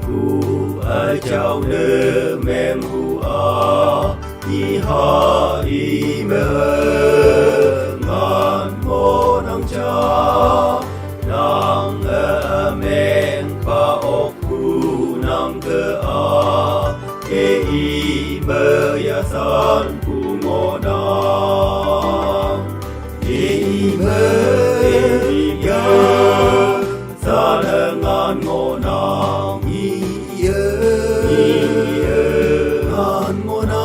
pu a chao ne mem hu a i ha i me ngan mo nang cha nang a men pa ok pu nang ke a ke i me ya san pu mo na i me ya sa le ngan mo na i ye ngan mo na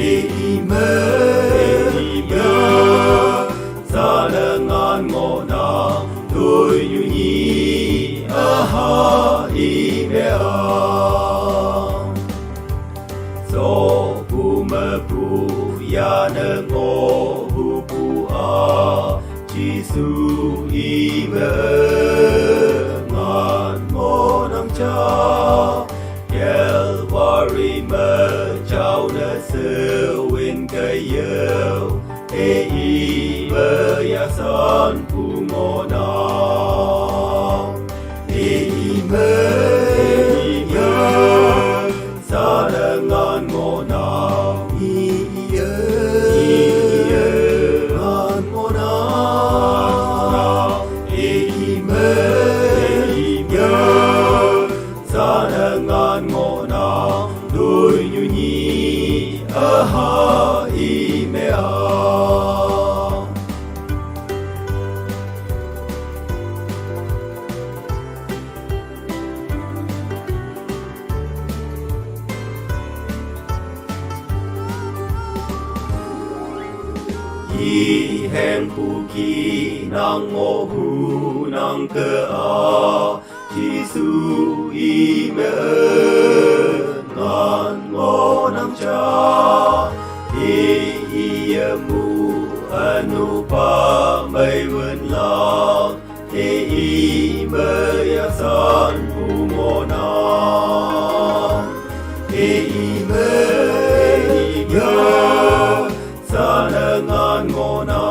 i me ya sa le ngan mo na tôi như nhí a ha i me a so pu me pu ya ne ngo hu pu a Giêsu i me ngan mo nang cha Calvary me chao na se win ke yeu e i me ya san pu mo na e i me ya sa le ngan mo na i ye ngan mo na e i me ya sa le ngan mo na tôi như nhí a ha i me a i hem pu ki nang mo hu nang ke a Giêsu i me ngan mo nang cha i mu anu pa mai wen la i me ya san pu mo na i me ya sa le ngan mo na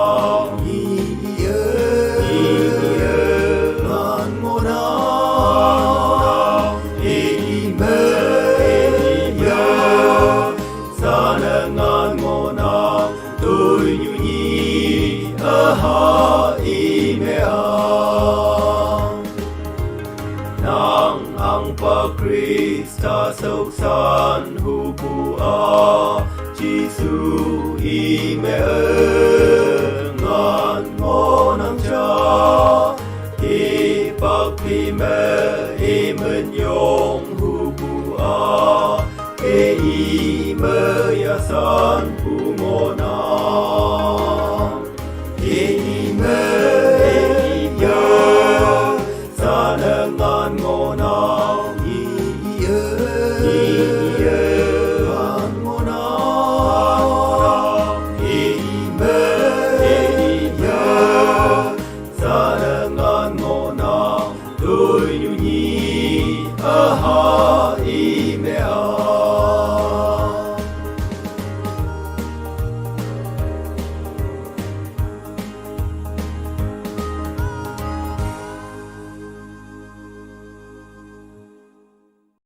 i ye ngan mo na i me ya sa le ngan mo na tôi như nhí a ha i me a nang ang pa Krista sâu san hu pu a Giêsu i me ngan mo nang cha i pak pi me i men yong hu pu a e i me ya san pu mo na e i me ya sa le ngan mo na i ye ngan mo na i me ya sa le ngan mo na tôi như nhí a ha i me a